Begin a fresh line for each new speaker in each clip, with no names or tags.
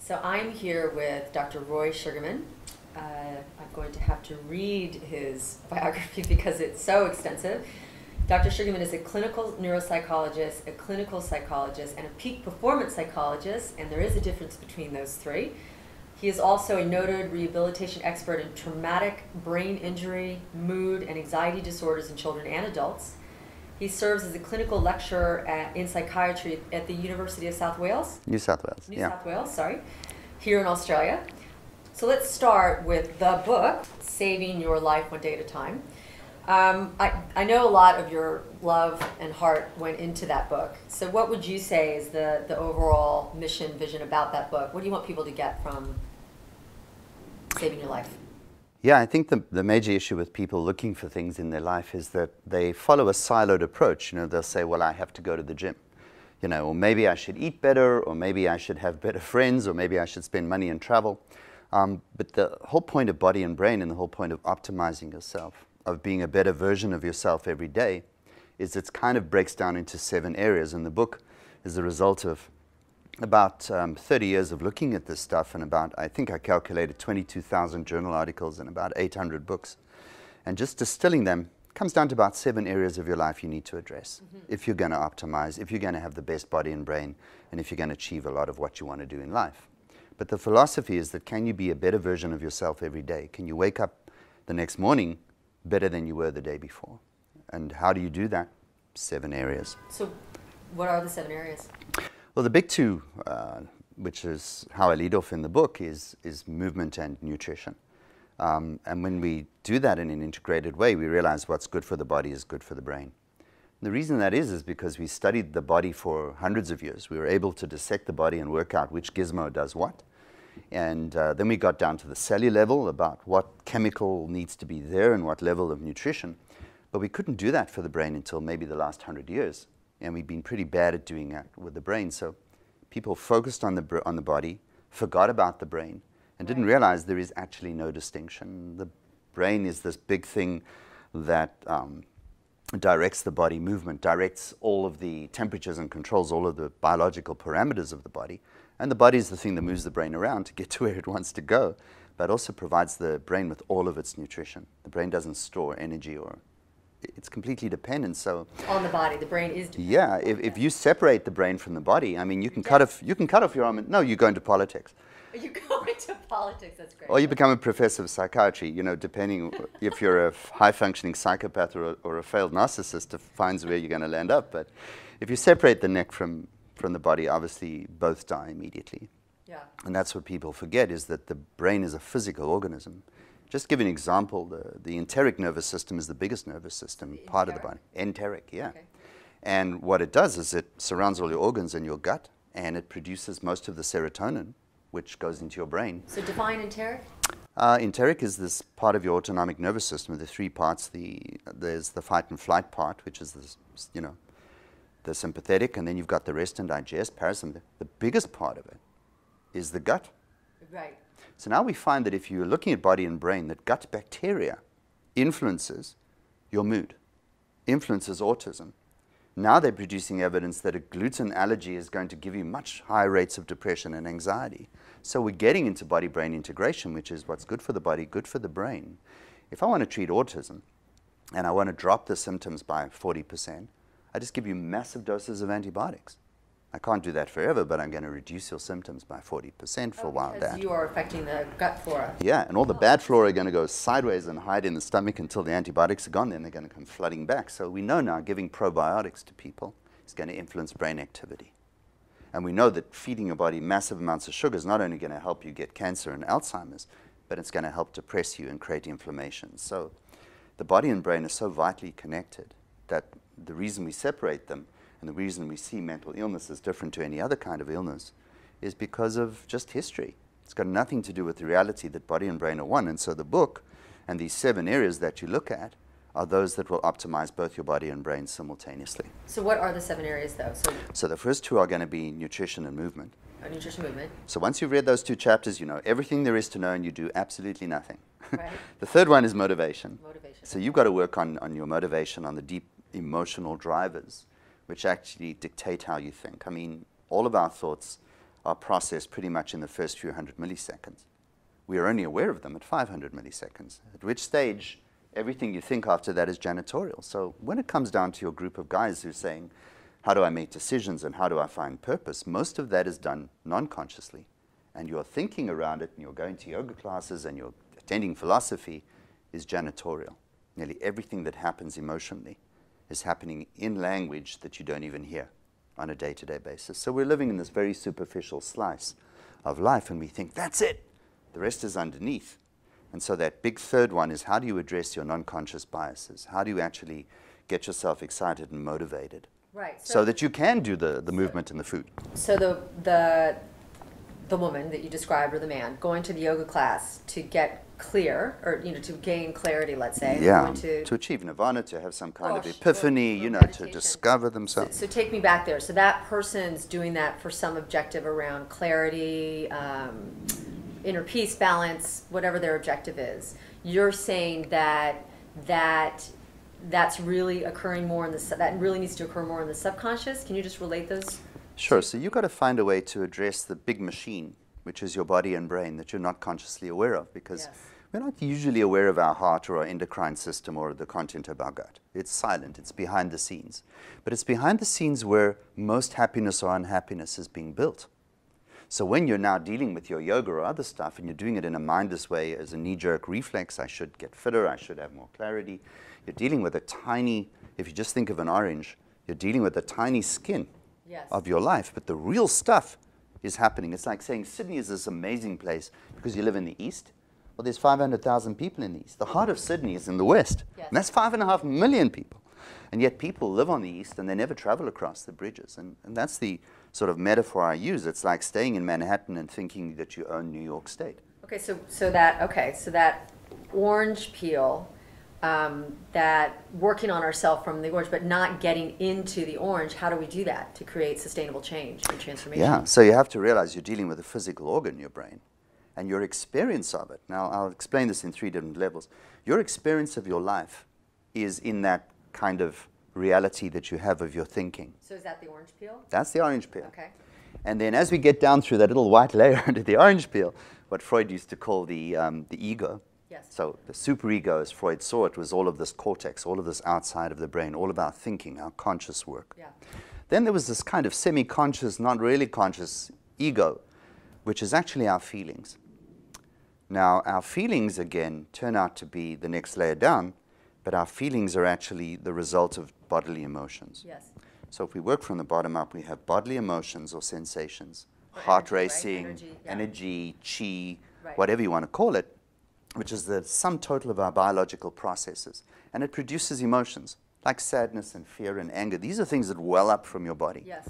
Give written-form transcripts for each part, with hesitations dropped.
So I'm here with Dr. Roy Sugarman. I'm going to have to read his biography because it's so extensive. Dr. Sugarman is a clinical neuropsychologist, a clinical psychologist, and a peak performance psychologist, and there is a difference between those three. He is also a noted rehabilitation expert in traumatic brain injury, mood, and anxiety disorders in children and adults. He serves as a clinical lecturer in psychiatry at the University of South Wales.
New South Wales.
South Wales, sorry, here in Australia. So let's start with the book, Saving Your Life One Day at a Time. I know a lot of your love and heart went into that book. So what would you say is the overall mission, vision about that book? What do you want people to get from Saving Your Life?
Yeah, I think the major issue with people looking for things in their life is that they follow a siloed approach. You know, they'll say, well, I have to go to the gym. You know, or maybe I should eat better, or maybe I should have better friends, or maybe I should spend money and travel. But the whole point of body and brain and the whole point of optimizing yourself, of being a better version of yourself every day, is it kind of breaks down into 7 areas. And the book is the result of about 30 years of looking at this stuff and about, I think I calculated 22,000 journal articles and about 800 books. And just distilling them comes down to about 7 areas of your life you need to address if you're going to optimize, if you're going to have the best body and brain, and if you're going to achieve a lot of what you want to do in life. But the philosophy is that can you be a better version of yourself every day? Can you wake up the next morning better than you were the day before? And how do you do that? 7 areas.
So what are the 7 areas?
Well, the big 2, which is how I lead off in the book, is movement and nutrition. And when we do that in an integrated way, we realize what's good for the body is good for the brain. The reason that is because we studied the body for hundreds of years. We were able to dissect the body and work out which gizmo does what. And then we got down to the cellular level about what chemical needs to be there and what level of nutrition. But we couldn't do that for the brain until maybe the last 100 years. And we've been pretty bad at doing that with the brain. So people focused on the body, forgot about the brain, and didn't realize there is actually no distinction. The brain is this big thing that directs the body movement, directs all of the temperatures and controls all of the biological parameters of the body. And the body is the thing that moves the brain around to get to where it wants to go, but also provides the brain with all of its nutrition. The brain doesn't store energy, or it's completely dependent. So
on the body, the brain is dependent.
Yeah, if you separate the brain from the body, I mean, you can cut off your arm. And, no, you go into politics.
You go into politics. That's great.
Or you become a professor of psychiatry. You know, depending if you're a high-functioning psychopath or a failed narcissist, defines where you're going to land up. But if you separate the neck from the body, obviously both die immediately.
Yeah.
And that's what people forget, is that the brain is a physical organism. Just to give you an example, the enteric nervous system is the biggest nervous system part of the body. Enteric, yeah. Okay. And what it does is it surrounds all your organs in your gut, and it produces most of the serotonin, which goes into your brain.
So define enteric?
Enteric is this part of your autonomic nervous system. The 3 parts. There's the fight and flight part, which is this, you know, the sympathetic, and then you've got the rest and digest, parasympathetic. The biggest part of it is the gut.
Right.
So now we find that if you're looking at body and brain, that gut bacteria influences your mood, influences autism. Now they're producing evidence that a gluten allergy is going to give you much higher rates of depression and anxiety. So we're getting into body-brain integration, which is what's good for the body, good for the brain. If I want to treat autism and I want to drop the symptoms by 40%, I just give you massive doses of antibiotics. I can't do that forever, but I'm going to reduce your symptoms by 40% for a while.
Because you are affecting the gut flora.
Yeah, and all the bad flora are going to go sideways and hide in the stomach until the antibiotics are gone. Then they're going to come flooding back. So we know now giving probiotics to people is going to influence brain activity. And we know that feeding your body massive amounts of sugar is not only going to help you get cancer and Alzheimer's, but it's going to help depress you and create inflammation. So the body and brain are so vitally connected that the reason we separate them and the reason we see mental illness as different to any other kind of illness is because of just history. It's got nothing to do with the reality that body and brain are one. And so the book and these 7 areas that you look at are those that will optimize both your body and brain simultaneously.
So what are the 7 areas, though?
So the first 2 are going to be nutrition and movement.
Nutrition, movement.
So once you've read those 2 chapters, you know everything there is to know and you do absolutely nothing.
Right.
The third one is motivation.
Motivation.
So you've got to work on your motivation, on the deep emotional drivers, which actually dictate how you think. I mean, all of our thoughts are processed pretty much in the first few hundred milliseconds. We are only aware of them at 500 milliseconds, at which stage everything you think after that is janitorial. So when it comes down to your group of guys who're saying, how do I make decisions and how do I find purpose, most of that is done non-consciously. And your thinking around it, and you're going to yoga classes and you're attending philosophy, is janitorial. Nearly everything that happens emotionally is happening in language that you don't even hear on a day-to-day basis. So we're living in this very superficial slice of life, and we think, that's it. The rest is underneath. And so that big third one is, how do you address your non-conscious biases? How do you actually get yourself excited and motivated?
Right.
So that you can do the movement and the food.
So the woman that you described, or the man, going to the yoga class to get clear, or to gain clarity, let's say.
Yeah, to achieve nirvana, to have some kind of epiphany, to discover themselves.
So take me back there. So that person's doing that for some objective around clarity, inner peace, balance, whatever their objective is. You're saying that's really occurring more in that really needs to occur more in the subconscious. Can you just relate those?
Sure. So you've got to find a way to address the big machine, which is your body and brain, that you're not consciously aware of, because we're not usually aware of our heart or our endocrine system or the content of our gut. It's silent. It's behind the scenes. But it's behind the scenes where most happiness or unhappiness is being built. So when you're now dealing with your yoga or other stuff, and you're doing it in a mindless way as a knee-jerk reflex, I should get fitter, I should have more clarity, you're dealing with a tiny, if you just think of an orange, you're dealing with a tiny skin of your life, but the real stuff is happening. It's like saying Sydney is this amazing place because you live in the east. Well, there's 500,000 people in the east. The heart of Sydney is in the west, and that's 5.5 million people. And yet people live on the east and they never travel across the bridges. And that's the sort of metaphor I use. It's like staying in Manhattan and thinking that you own New York State.
So that orange peel, that working on ourselves from the orange, but not getting into the orange, how do we do that to create sustainable change and transformation?
Yeah, so you have to realize you're dealing with a physical organ, your brain, and your experience of it. Now, I'll explain this in 3 different levels. Your experience of your life is in that kind of reality that you have of your thinking.
So is that the orange peel?
That's the orange peel.
Okay.
And then as we get down through that little white layer under the orange peel, what Freud used to call the ego.
Yes.
So the superego, as Freud saw it, was all of this cortex, all of this outside of the brain, all about thinking, our conscious work.
Yeah.
Then there was this kind of semi-conscious, not really conscious ego, which is actually our feelings. Now, our feelings, again, turn out to be the next layer down, but our feelings are actually the result of bodily emotions.
Yes.
So if we work from the bottom up, we have bodily emotions or sensations, heart racing,
right?
energy, chi,
Right.
whatever you want to call it, which is the sum total of our biological processes. And it produces emotions like sadness and fear and anger. These are things that well up from your body.
Yes.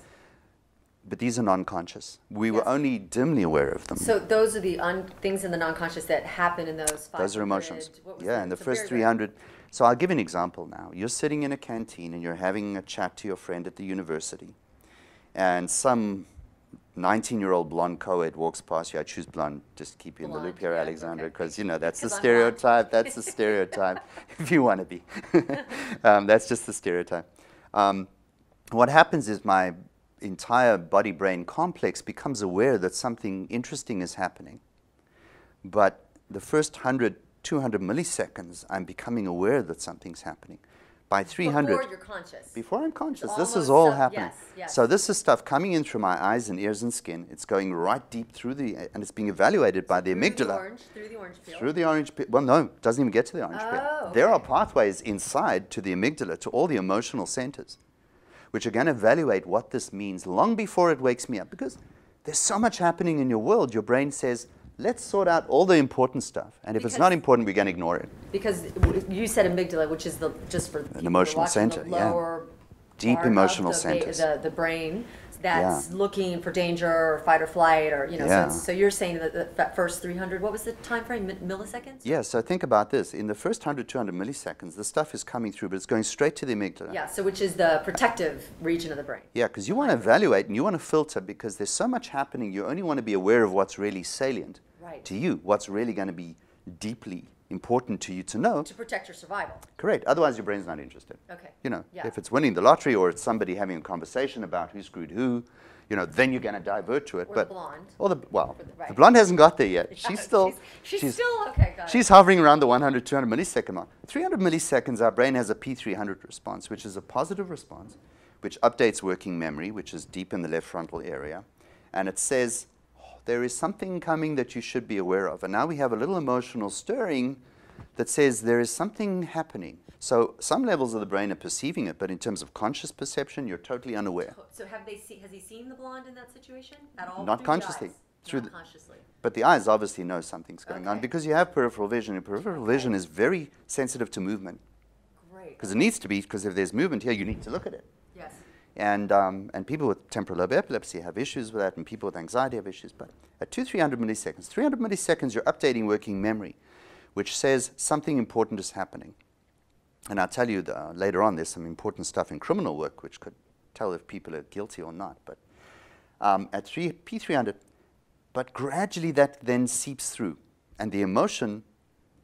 But these are non-conscious. We were only dimly aware of them.
So those are the things in the non-conscious that happen in those 500.
Those are emotions. Yeah, in the first 300. So I'll give you an example now. You're sitting in a canteen and you're having a chat to your friend at the university. And some 19-year-old blonde co-ed walks past you. I choose blonde just to keep you in the loop here, Alexandra, because, that's the stereotype. That's the stereotype, if you want to be. That's just the stereotype. What happens is my entire body-brain complex becomes aware that something interesting is happening. But the first 100, 200 milliseconds, I'm becoming aware that something's happening. By 300...
Before you're conscious.
Before I'm conscious. This is all happening.
Yes.
So this is stuff coming in through my eyes and ears and skin. It's going right deep through and it's being evaluated by the amygdala.
Through the orange peel.
Through the orange peel. Well, no, it doesn't even get to the orange peel.
Okay.
There are pathways inside to the amygdala, to all the emotional centers, which are going to evaluate what this means long before it wakes me up. Because there's so much happening in your world, your brain says, let's sort out all the important stuff. And if it's not important, we're going to ignore it.
Because you said amygdala, which is just for
an emotional center,
the lower
deep
part
emotional
of
centers.
The brain that's looking for danger or fight or flight, or So you're saying that first 300. What was the time frame? Milliseconds?
Yeah. So think about this. In the first 100, 200 milliseconds, the stuff is coming through, but it's going straight to the amygdala.
Yeah. So which is the protective region of the brain.
Yeah, because you want to evaluate and you want to filter because there's so much happening. You only want to be aware of what's really salient to you, what's really going to be deeply important to you to know.
To protect your survival.
Correct. Otherwise, your brain's not interested.
Okay.
If it's winning the lottery or it's somebody having a conversation about who screwed who, then you're going to divert to it.
Or
but
the blonde.
Or the
Right.
the blonde hasn't got there yet.
Yeah,
She's still
okay, got
she's hovering around the 100, 200 millisecond mark. 300 milliseconds, our brain has a P300 response, which is a positive response, which updates working memory, which is deep in the left frontal area, and it says, there is something coming that you should be aware of. And now we have a little emotional stirring that says there is something happening. So some levels of the brain are perceiving it, but in terms of conscious perception, you're totally unaware.
So has he seen the blonde in that situation at all?
Not consciously.
Not consciously.
But the eyes obviously know something's going on
Okay.
because you have peripheral vision, and peripheral vision is very sensitive to movement.
Great.
Because it needs to be, because if there's movement here, you need to look at it.
Yes.
And people with temporal lobe epilepsy have issues with that, and people with anxiety have issues. But at 300 milliseconds, 300 milliseconds, you're updating working memory, which says something important is happening. And I'll tell you later on, there's some important stuff in criminal work which could tell if people are guilty or not. But at P300, but gradually that then seeps through, and the emotion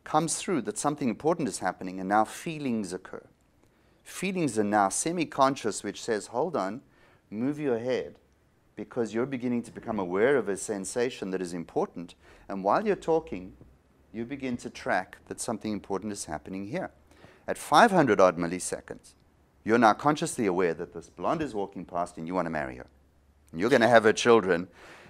comes through that something important is happening, and now feelings occur. Feelings are now semi-conscious, which says, hold on, move your head, because you're beginning to become aware of a sensation that is important. And while you're talking, you begin to track that something important is happening here. At 500 odd milliseconds, you're now consciously aware that this blonde is walking past and you want to marry her. And you're going to have her children.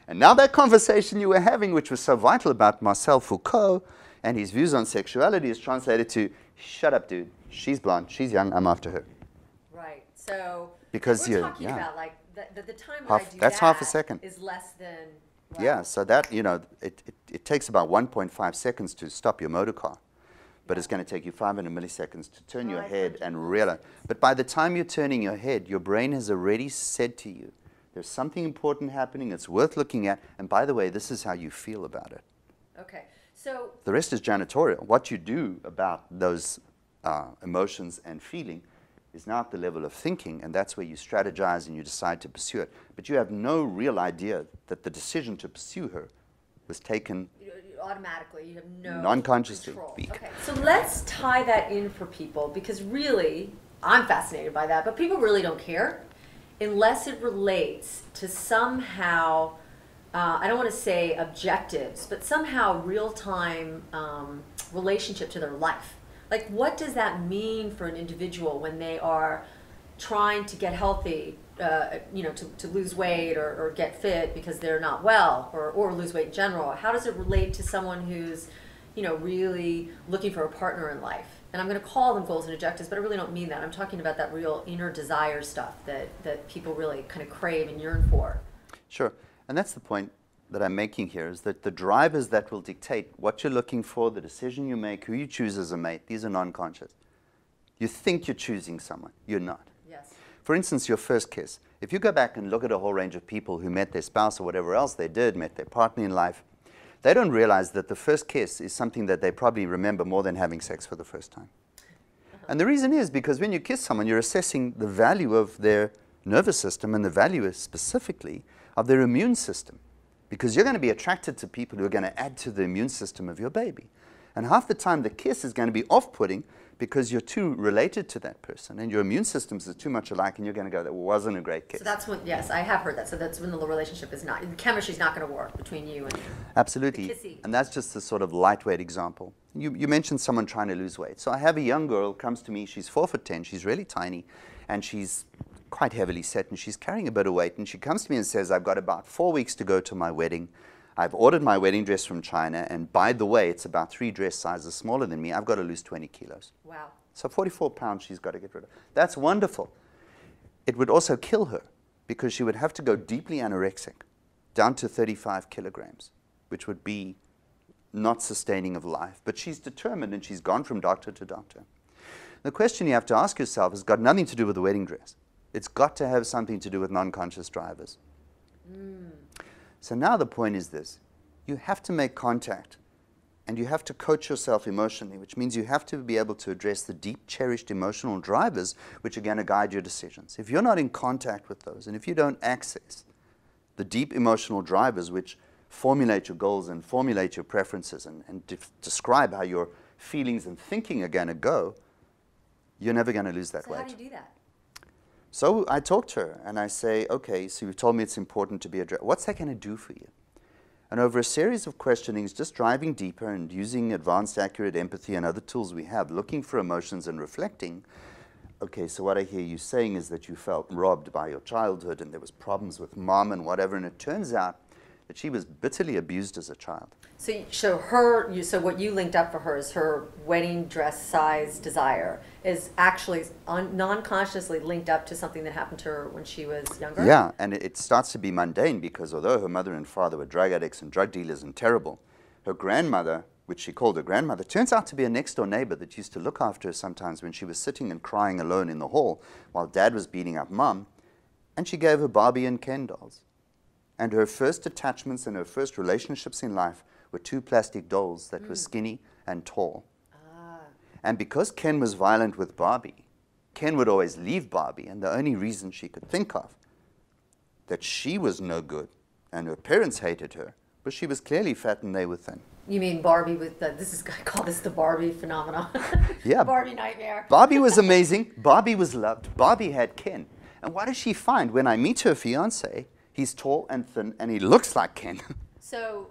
And now that conversation you were having, which was so vital about Marcel Foucault and his views on sexuality, is translated to, shut up, dude. She's blonde. She's young. I'm after her.
Right. So
because
we're talking about like the time that I do
that's half a second.
is less than. Wow.
Yeah. So that it takes about 1.5 seconds to stop your motor car, but it's going to take you 500 milliseconds to turn your head and realize. But by the time you're turning your head, your brain has already said to you, there's something important happening. It's worth looking at. And by the way, this is how you feel about it.
Okay. So
the rest is janitorial. What you do about those emotions and feeling is now at the level of thinking, and that's where you strategize and you decide to pursue it. But you have no real idea that the decision to pursue her was taken
automatically. You have no
non-consciously.
Control. Okay, so let's tie that in for people, because really, I'm fascinated by that, but people really don't care unless it relates to somehow, I don't want to say objectives, but somehow real-time relationship to their life. Like, what does that mean for an individual when they are trying to get healthy, to lose weight or get fit because they're not well, or lose weight in general? How does it relate to someone who's, really looking for a partner in life? And I'm going to call them goals and objectives, but I really don't mean that. I'm talking about that real inner desire stuff that people really kind of crave and yearn for.
Sure. And that's the point that I'm making here, is that the drivers that will dictate what you're looking for, the decision you make, who you choose as a mate, these are non-conscious. You think you're choosing someone. You're not.
Yes.
For instance, your first kiss. If you go back and look at a whole range of people who met their spouse or whatever else they did, met their partner in life, they don't realize that the first kiss is something that they probably remember more than having sex for the first time. And the reason is because when you kiss someone, you're assessing the value of their nervous system, and the value is specifically of their immune system. Because you're going to be attracted to people who are going to add to the immune system of your baby. And half the time the kiss is going to be off-putting because you're too related to that person and your immune systems are too much alike, and you're going to go, that wasn't a great kiss.
So that's when, yes, I have heard that. So that's when the relationship is not, the chemistry's not going to work between you and
Absolutely.
the kissy.
And that's just a sort of lightweight example. You mentioned someone trying to lose weight. So I have a young girl comes to me, she's 4'10", she's really tiny, and she's quite heavily set, and she's carrying a bit of weight, and she comes to me and says, I've got about 4 weeks to go to my wedding. I've ordered my wedding dress from China, and by the way, it's about 3 dress sizes smaller than me. I've got to lose 20 kilos.
Wow.
So 44 pounds she's got to get rid of. That's wonderful. It would also kill her because she would have to go deeply anorexic, down to 35 kilograms, which would be not sustaining of life. But she's determined, and she's gone from doctor to doctor. The question you have to ask yourself has got nothing to do with the wedding dress. It's got to have something to do with non-conscious drivers. So now the point is this. You have to make contact, and you have to coach yourself emotionally, which means you have to be able to address the deep, cherished emotional drivers which are going to guide your decisions. If you're not in contact with those, and if you don't access the deep emotional drivers which formulate your goals and formulate your preferences and describe how your feelings and thinking are going to go, you're never going to lose that weight.
So how do you do that?
So I talk to her and I say, okay, so you've told me it's important to be addressed. What's that going to do for you? And over a series of questionings, just driving deeper and using advanced accurate empathy and other tools we have, looking for emotions and reflecting, okay, so what I hear you saying is that you felt robbed by your childhood and there was problems with mom and whatever, and it turns out that she was bitterly abused as a child.
So what you linked up for her is her wedding dress size desire is actually non-consciously linked up to something that happened to her when she was younger?
Yeah, and it starts to be mundane because although her mother and father were drug addicts and drug dealers and terrible, her grandmother, which she called her grandmother, turns out to be a next-door neighbor that used to look after her sometimes when she was sitting and crying alone in the hall while Dad was beating up Mom, and she gave her Barbie and Ken dolls. And her first attachments and her first relationships in life were two plastic dolls that were skinny and tall. And because Ken was violent with Barbie, Ken would always leave Barbie, and the only reason she could think of that she was no good and her parents hated her was she was clearly fat and they were thin.
You mean Barbie with the, I call this the Barbie phenomenon.
Yeah.
Barbie nightmare.
Barbie was amazing. Barbie was loved. Barbie had Ken. And what does she find when I meet her fiance? He's tall and thin, and he looks like Ken.
So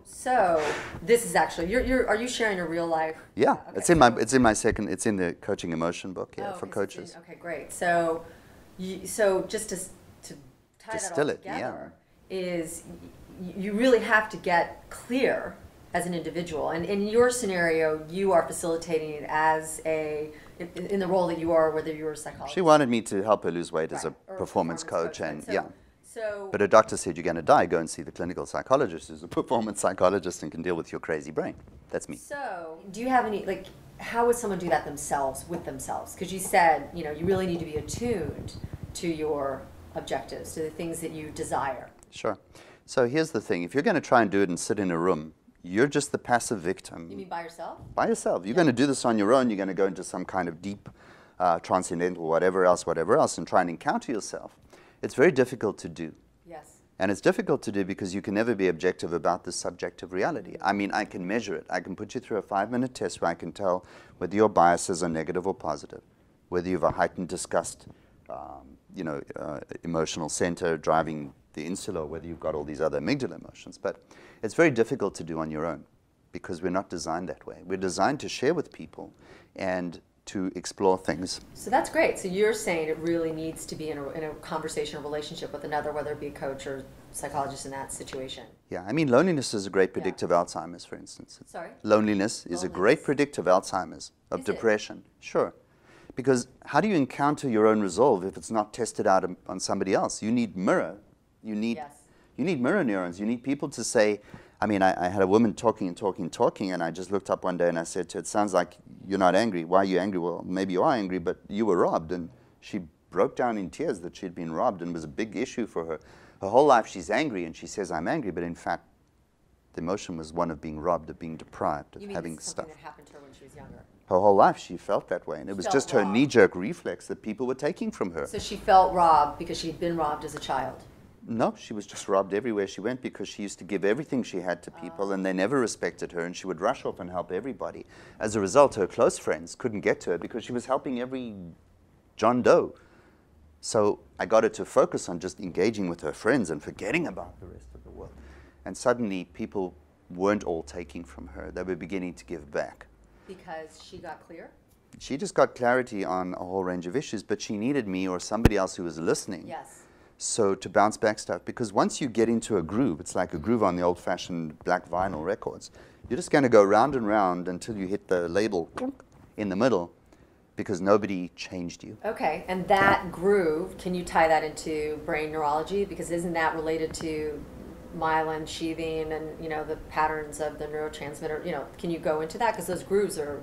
this is actually are you sharing a real life?
Yeah,
Okay.
it's in the coaching emotion book. Yeah, for
okay,
coaches.
Okay, great. So just to tie
Distill
that all
it, yeah.
together is you really have to get clear as an individual. And in your scenario, you are facilitating it as in the role that you are, whether you're a psychologist.
She wanted me to help her lose weight as a
Right, or
performance coach, and yeah. But her doctor said, you're going to die, go and see the clinical psychologist who's a performance psychologist and can deal with your crazy brain. That's me.
So do you have any, how would someone do that themselves, with themselves? Because you said, you really need to be attuned to your objectives, to the things that you desire.
Sure. So here's the thing. If you're going to try and do it and sit in a room, you're just the passive victim.
You mean by yourself?
By yourself. You're going to do this on your own. You're going to go into some kind of deep, transcendental, whatever else, and try and encounter yourself. It's very difficult to do.
Yes.
And it's difficult to do because you can never be objective about the subjective reality. I mean, I can measure it. I can put you through a 5-minute test where I can tell whether your biases are negative or positive, whether you have a heightened disgust, emotional center driving the insula, or whether you've got all these other amygdala emotions. But it's very difficult to do on your own because we're not designed that way. We're designed to share with people and to explore things.
So that's great. So you're saying it really needs to be in a conversation or relationship with another, whether it be a coach or psychologist in that situation.
Yeah, I mean, loneliness is a great predictor of Alzheimer's, for instance.
Sorry?
Loneliness is a great predictor of Alzheimer's, of depression. Sure. Because how do you encounter your own resolve if it's not tested out on somebody else? You need mirror. You need mirror neurons. You need people to say, I mean, I had a woman talking, and I just looked up one day and I said to her, it sounds like you're not angry. Why are you angry? Well, maybe you are angry, but you were robbed. And she broke down in tears that she'd been robbed, and it was a big issue for her. Her whole life she's angry, and she says, I'm angry, but in fact, the emotion was one of being robbed, of being deprived, of having stuff.
Something that happened to her when she was younger?
Her whole life she felt that way, and it was just her knee-jerk reflex that people were taking from her.
So she felt robbed because she'd been robbed as a child?
No, she was just robbed everywhere she went because she used to give everything she had to people, and they never respected her, and she would rush off and help everybody. As a result, her close friends couldn't get to her because she was helping every John Doe. So I got her to focus on just engaging with her friends and forgetting about the rest of the world. And suddenly people weren't all taking from her. They were beginning to give back.
Because she got clear?
She just got clarity on a whole range of issues, but she needed me or somebody else who was listening.
Yes.
So to bounce back stuff, because once you get into a groove, it's like a groove on the old-fashioned black vinyl records. You're just going to go round and round until you hit the label in the middle, because nobody changed you.
Okay, and that groove, can you tie that into brain neurology? Because isn't that related to myelin sheathing and the patterns of the neurotransmitter? Can you go into that? Because those grooves are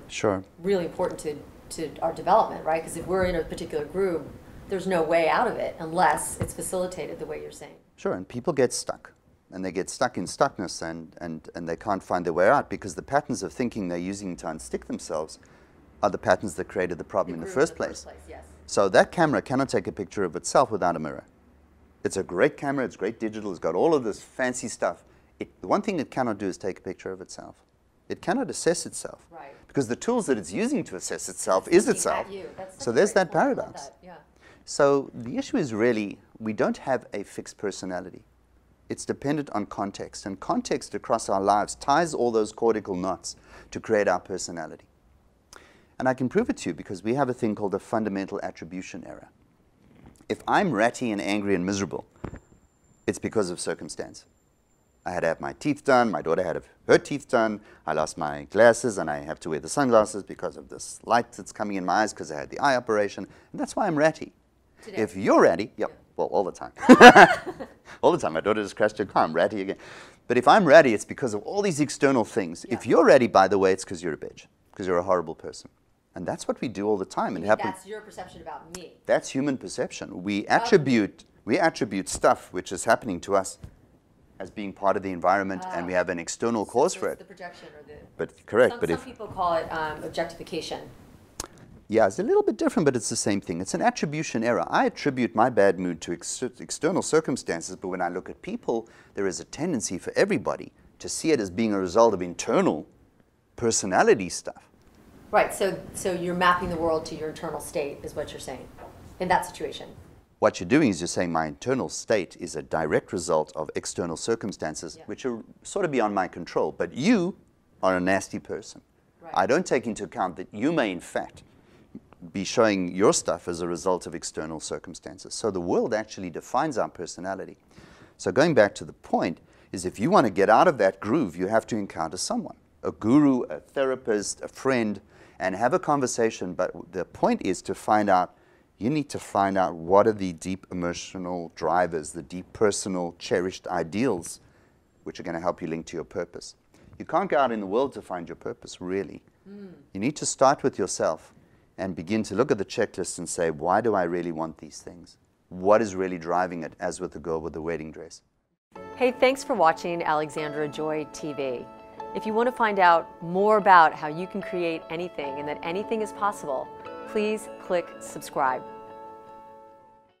really important to our development, right? Because if we're in a particular groove, there's no way out of it unless it's facilitated the way you're saying.
Sure, and people get stuck. And they get stuck in stuckness, and they can't find their way out because the patterns of thinking they're using to unstick themselves are the patterns that created the problem in the first place.
Yes.
So that camera cannot take a picture of itself without a mirror. It's a great camera, it's great digital, it's got all of this fancy stuff. The one thing it cannot do is take a picture of itself. It cannot assess itself.
Right.
Because the tools that it's using to assess itself is itself.
At you. That's
so there's that paradox.
Yeah.
So the issue is really, we don't have a fixed personality. It's dependent on context, and context across our lives ties all those cortical knots to create our personality. And I can prove it to you because we have a thing called a fundamental attribution error. If I'm ratty and angry and miserable, it's because of circumstance. I had to have my teeth done, my daughter had to have her teeth done, I lost my glasses and I have to wear the sunglasses because of this light that's coming in my eyes because I had the eye operation, and that's why I'm ratty.
Today.
If you're ratty, yep, well, all the time. All the time. My daughter just crashed her car, I'm ratty again. But if I'm ratty, it's because of all these external things.
Yeah.
If you're ratty, by the way, it's because you're a bitch, because you're a horrible person. And that's what we do all the time.
That's your perception about me.
That's human perception. We attribute stuff which is happening to us as being part of the environment, and we have an external cause for it.
The projection or the.
But correct.
Some people call it objectification.
Yeah, it's a little bit different, but it's the same thing. It's an attribution error. I attribute my bad mood to external circumstances, but when I look at people, there is a tendency for everybody to see it as being a result of internal personality stuff.
Right, so you're mapping the world to your internal state, is what you're saying, in that situation.
What you're doing is you're saying my internal state is a direct result of external circumstances, which are sort of beyond my control. But you are a nasty person. Right. I don't take into account that you may, in fact, be showing your stuff as a result of external circumstances. So the world actually defines our personality. So going back to the point is, if you want to get out of that groove, you have to encounter someone, a guru, a therapist, a friend, and have a conversation. But the point is to find out, you need to find out what are the deep emotional drivers, the deep personal cherished ideals, which are going to help you link to your purpose. You can't go out in the world to find your purpose, really. You need to start with yourself and begin to look at the checklist and say, why do I really want these things? What is really driving it, as with the girl with the wedding dress?
Hey, thanks for watching Alexandra Joy TV. If you want to find out more about how you can create anything and that anything is possible, please click subscribe.